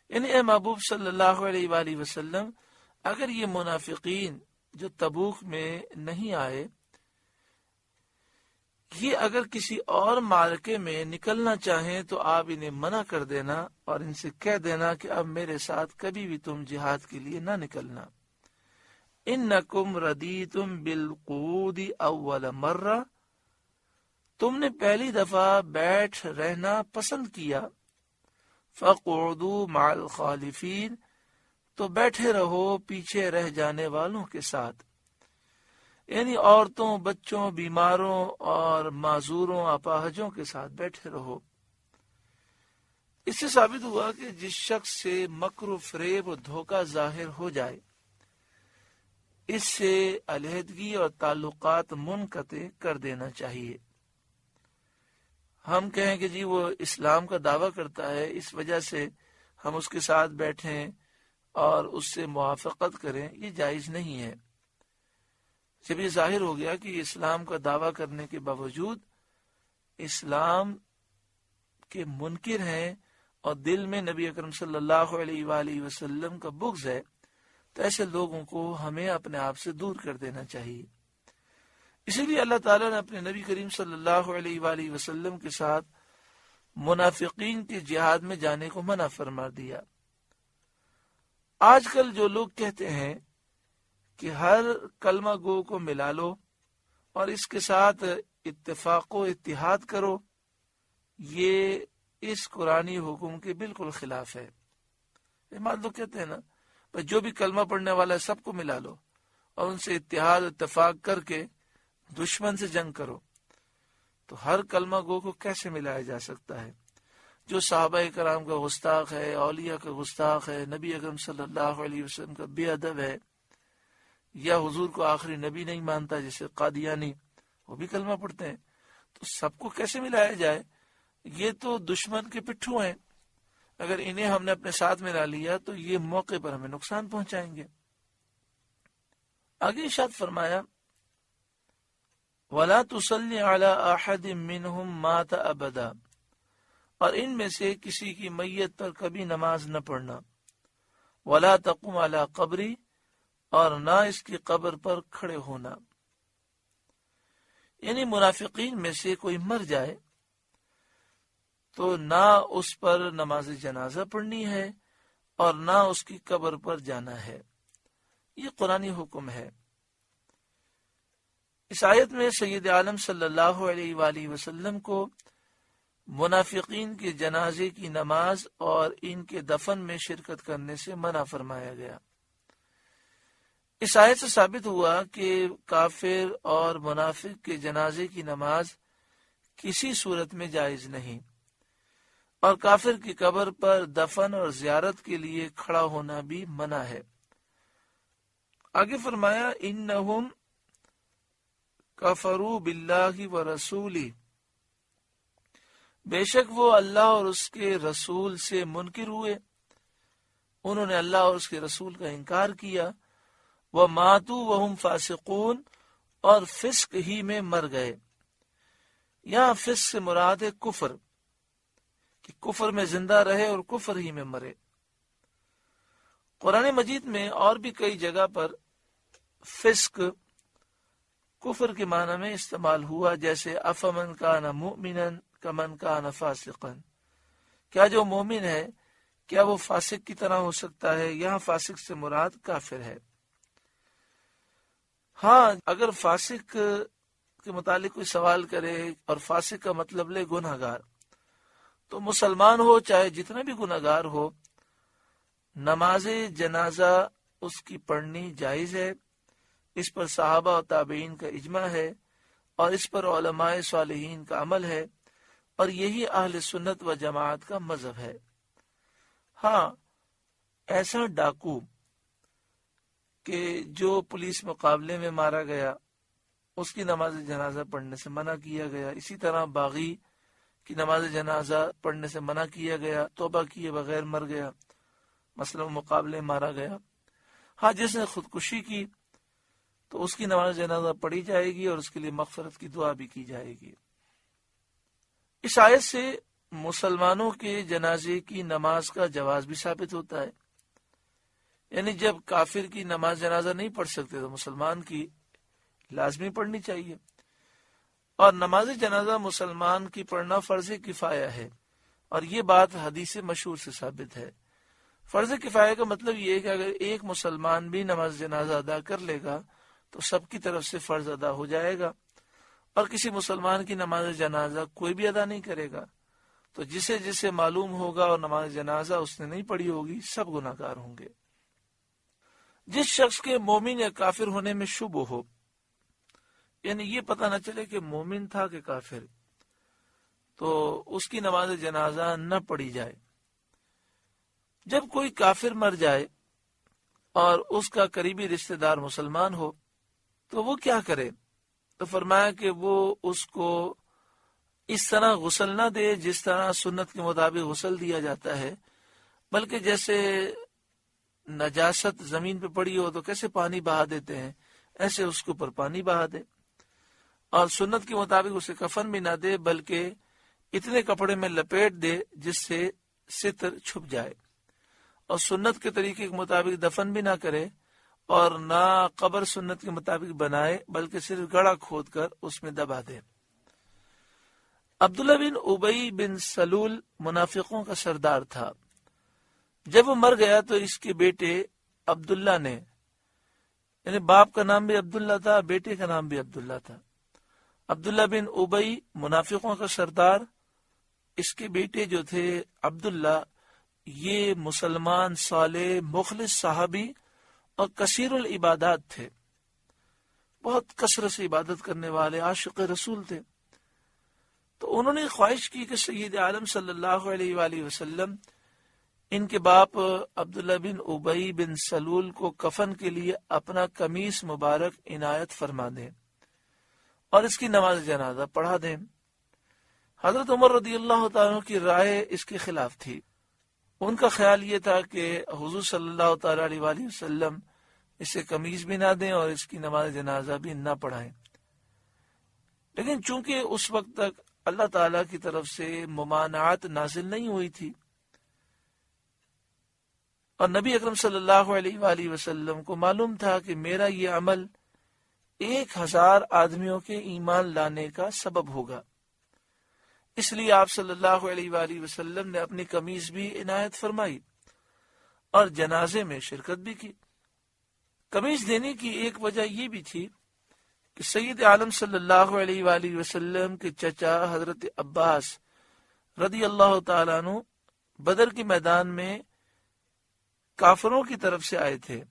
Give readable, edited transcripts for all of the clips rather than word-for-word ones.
یعنی اے محبوب صلی اللہ علیہ وآلہ وسلم، اگر یہ منافقین جو تبوک میں نہیں آئے، یہ اگر کسی اور معرکے میں نکلنا چاہیں تو آپ انہیں منع کر دینا اور ان سے کہہ دینا کہ اب میرے ساتھ کبھی بھی تم جہاد کے لیے نہ نکلنا۔ انکم ردیتم بالقعود اول مرہ، تم نے پہلی دفعہ بیٹھ رہنا پسند کیا، فقعدوا مع الخالفین، تو بیٹھے رہو پیچھے رہ جانے والوں کے ساتھ، یعنی عورتوں، بچوں، بیماروں اور معذوروں، اپاہجوں کے ساتھ بیٹھے رہو۔ اس سے ثابت ہوا کہ جس شخص سے مکر و فریب و دھوکہ ظاہر ہو جائے، اس سے علیحدگی اور تعلقات منقطع کر دینا چاہیے۔ ہم کہیں کہ جی وہ اسلام کا دعویٰ کرتا ہے، اس وجہ سے ہم اس کے ساتھ بیٹھیں اور اس سے موافقت کریں، یہ جائز نہیں ہے۔ جب یہ ظاہر ہو گیا کہ اسلام کا دعویٰ کرنے کے باوجود اسلام کے منکر ہیں اور دل میں نبی اکرم صلی اللہ علیہ وآلہ وسلم کا بغض ہے، تو ایسے لوگوں کو ہمیں اپنے آپ سے دور کر دینا چاہیے۔ اسی لیے اللہ تعالیٰ نے اپنے نبی کریم صلی اللہ علیہ وآلہ وسلم کے ساتھ منافقین کے جہاد میں جانے کو منع فرما دیا۔ آج کل جو لوگ کہتے ہیں کہ ہر کلمہ گو کو ملا لو اور اس کے ساتھ اتفاق و اتحاد کرو، یہ اس قرآنی حکم کے بالکل خلاف ہے۔ مان لوگ کہتے ہیں نا، جو بھی کلمہ پڑھنے والا ہے سب کو ملا لو اور ان سے اتحاد اتفاق کر کے دشمن سے جنگ کرو، تو ہر کلمہ گو کو کیسے ملایا جا سکتا ہے؟ جو صحابہ کرام کا گستاخ ہے، اولیاء کا گستاخ ہے، نبی اکرم صلی اللہ علیہ وسلم کا بے ادب ہے، یا حضور کو آخری نبی نہیں مانتا جیسے قادیانی، وہ بھی کلمہ پڑھتے ہیں، تو سب کو کیسے ملایا جائے؟ یہ تو دشمن کے پٹھو ہیں، اگر انہیں ہم نے اپنے ساتھ ملا لیا تو یہ موقع پر ہمیں نقصان پہنچائیں گے۔ آگے ارشاد فرمایا، وَلَا تُصَلِّ عَلَىٰ أَحَدٍ مِّنْهُمْ مَاتَ أَبَدًا، اور ان میں سے کسی کی میت پر کبھی نماز نہ پڑھنا، وَلَا تَقُمْ عَلَىٰ قَبْرِهِ، اور نہ اس کی قبر پر کھڑے ہونا۔ یعنی منافقین میں سے کوئی مر جائے تو نہ اس پر نماز جنازہ پڑھنی ہے اور نہ اس کی قبر پر جانا ہے، یہ قرآنی حکم ہے۔ اس آیت میں سید عالم صلی اللہ علیہ وآلہ وسلم کو منافقین کے جنازے کی نماز اور ان کے دفن میں شرکت کرنے سے منع فرمایا گیا۔ اس آیت سے ثابت ہوا کہ کافر اور منافق کے جنازے کی نماز کسی صورت میں جائز نہیں، اور کافر کی قبر پر دفن اور زیارت کے لیے کھڑا ہونا بھی منع ہے۔ آگے فرمایا، انہم کفروا باللہ ورسولہ، بے شک وہ اللہ اور اس کے رسول سے منکر ہوئے، انہوں نے اللہ اور اس کے رسول کا انکار کیا، وَمَاتُوا وَهُمْ فَاسِقُونَ، اور فسق ہی میں مر گئے۔ یہاں فسق سے مراد ہے کفر، کہ کفر میں زندہ رہے اور کفر ہی میں مرے۔ قرآن مجید میں اور بھی کئی جگہ پر فسق کفر کے معنی میں استعمال ہوا، جیسے افمن کان مؤمنا کمن کان فاسقا، کیا جو مومن ہے کیا وہ فاسق کی طرح ہو سکتا ہے؟ یہاں فاسق سے مراد کافر ہے۔ ہاں، اگر فاسق کے متعلق کوئی سوال کرے اور فاسق کا مطلب لے گناہگار، تو مسلمان ہو چاہے جتنا بھی گناہگار ہو، نماز جنازہ اس کی پڑھنی جائز ہے، اس پر صحابہ و تابعین کا اجماع ہے، اور اس پر علماء صالحین کا عمل ہے، اور یہی اہل سنت و جماعت کا مذہب ہے۔ ہاں، ایسا ڈاکو کہ جو پولیس مقابلے میں مارا گیا، اس کی نماز جنازہ پڑھنے سے منع کیا گیا، اسی طرح باغی کی نماز جنازہ پڑھنے سے منع کیا گیا، توبہ کیے بغیر مر گیا، مثلا مقابلے مارا گیا۔ ہاں، جس نے خودکشی کی تو اس کی نماز جنازہ پڑھی جائے گی اور اس کے لیے مغفرت کی دعا بھی کی جائے گی۔ اس آیت سے مسلمانوں کے جنازے کی نماز کا جواز بھی ثابت ہوتا ہے، یعنی جب کافر کی نماز جنازہ نہیں پڑھ سکتے تو مسلمان کی لازمی پڑھنی چاہیے، اور نماز جنازہ مسلمان کی پڑھنا فرض کفایہ ہے، اور یہ بات حدیث مشہور سے ثابت ہے۔ فرض کفایہ کا مطلب یہ ہے کہ اگر ایک مسلمان بھی نماز جنازہ ادا کر لے گا تو سب کی طرف سے فرض ادا ہو جائے گا، اور کسی مسلمان کی نماز جنازہ کوئی بھی ادا نہیں کرے گا تو جسے جسے معلوم ہوگا اور نماز جنازہ اس نے نہیں پڑھی ہوگی سب گناہ گار ہوں گے۔ جس شخص کے مومن یا کافر ہونے میں شبہ ہو، یعنی یہ پتہ نہ چلے کہ مومن تھا کہ کافر، تو اس کی نماز جنازہ نہ پڑھی جائے۔ جب کوئی کافر مر جائے اور اس کا قریبی رشتہ دار مسلمان ہو تو وہ کیا کرے؟ تو فرمایا کہ وہ اس کو اس طرح غسل نہ دے جس طرح سنت کے مطابق غسل دیا جاتا ہے، بلکہ جیسے نجاست زمین پہ پڑی ہو تو کیسے پانی بہا دیتے ہیں، ایسے اس کے اوپر پانی بہا دے، اور سنت کے مطابق اسے کفن بھی نہ دے بلکہ اتنے کپڑے میں لپیٹ دے جس سے ستر چھپ جائے، اور سنت کے طریقے کے مطابق دفن بھی نہ کرے اور نہ قبر سنت کے مطابق بنائے بلکہ صرف گڑھا کھود کر اس میں دبا دے۔ عبداللہ بن ابی بن سلول منافقوں کا سردار تھا۔ جب وہ مر گیا تو اس کے بیٹے عبداللہ نے، یعنی باپ کا نام بھی عبداللہ تھا، بیٹے کا نام بھی عبداللہ تھا، عبداللہ بن ابی منافقوں کا سردار، اس کے بیٹے جو تھے عبداللہ، یہ مسلمان صالح مخلص صحابی اور کثیر العبادات تھے، بہت کثرت سے عبادت کرنے والے عاشق رسول تھے۔ تو انہوں نے خواہش کی کہ سید عالم صلی اللہ علیہ وآلہ وسلم ان کے باپ عبداللہ بن ابی بن سلول کو کفن کے لیے اپنا قمیص مبارک عنایت فرما دیں اور اس کی نماز جنازہ پڑھا دیں۔ حضرت عمر رضی اللہ تعالیٰ کی رائے اس کے خلاف تھی۔ ان کا خیال یہ تھا کہ حضور صلی اللہ تعالیٰ علیہ وآلہ وسلم اسے قمیص بھی نہ دیں اور اس کی نماز جنازہ بھی نہ پڑھائیں، لیکن چونکہ اس وقت تک اللہ تعالیٰ کی طرف سے ممانعت نازل نہیں ہوئی تھی اور نبی اکرم صلی اللہ علیہ وآلہ وسلم کو معلوم تھا کہ میرا یہ عمل 1000 آدمیوں کے ایمان لانے کا سبب ہوگا، اس لیے آپ صلی اللہ علیہ وآلہ وسلم نے اپنی قمیص بھی عنایت فرمائی اور جنازے میں شرکت بھی کی۔ قمیص دینے کی ایک وجہ یہ بھی تھی کہ سید عالم صلی اللہ علیہ وآلہ وسلم کے چچا حضرت عباس رضی اللہ تعالیٰ عنہ بدر کے میدان میں کافروں کی طرف سے آئے تھے،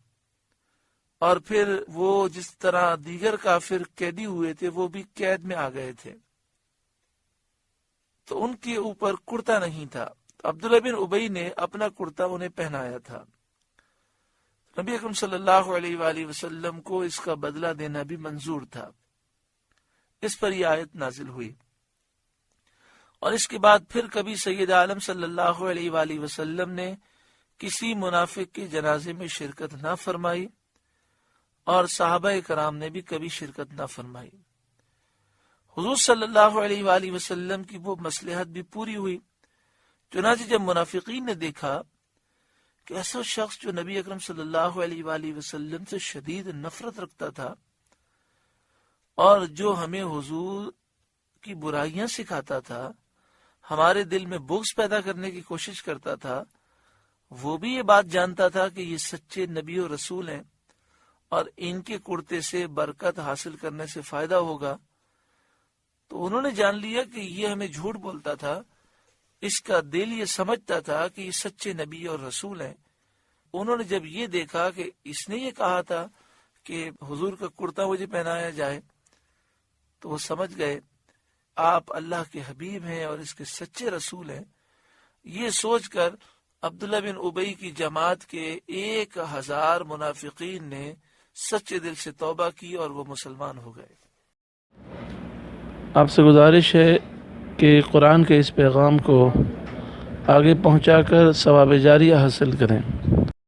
اور پھر وہ جس طرح دیگر کافر قیدی ہوئے تھے وہ بھی قید میں آ گئے تھے، تو ان کے اوپر کرتا نہیں تھا، تو عبداللہ بن ابی نے اپنا کرتا انہیں پہنایا تھا۔ نبی اکرم صلی اللہ علیہ وآلہ وسلم کو اس کا بدلہ دینا بھی منظور تھا، اس پر یہ آیت نازل ہوئی۔ اور اس کے بعد پھر کبھی سید عالم صلی اللہ علیہ وآلہ وسلم نے کسی منافق کے جنازے میں شرکت نہ فرمائی اور صحابہ کرام نے بھی کبھی شرکت نہ فرمائی۔ حضور صلی اللہ علیہ وآلہ وسلم کی وہ مصلحت بھی پوری ہوئی، چنانچہ جب منافقین نے دیکھا کہ ایسا شخص جو نبی اکرم صلی اللہ علیہ وآلہ وسلم سے شدید نفرت رکھتا تھا اور جو ہمیں حضور کی برائیاں سکھاتا تھا، ہمارے دل میں بغض پیدا کرنے کی کوشش کرتا تھا، وہ بھی یہ بات جانتا تھا کہ یہ سچے نبی و رسول ہیں اور ان کے کرتے سے برکت حاصل کرنے سے فائدہ ہوگا، تو انہوں نے جان لیا کہ یہ ہمیں جھوٹ بولتا تھا، اس کا دل یہ سمجھتا تھا کہ یہ سچے نبی اور رسول ہیں۔ انہوں نے جب یہ دیکھا کہ اس نے یہ کہا تھا کہ حضور کا کرتا مجھے پہنایا جائے، تو وہ سمجھ گئے آپ اللہ کے حبیب ہیں اور اس کے سچے رسول ہیں۔ یہ سوچ کر عبداللہ بن ابی کی جماعت کے 1000 منافقین نے سچے دل سے توبہ کی اور وہ مسلمان ہو گئے۔ آپ سے گزارش ہے کہ قرآن کے اس پیغام کو آگے پہنچا کر ثواب جاریہ حاصل کریں۔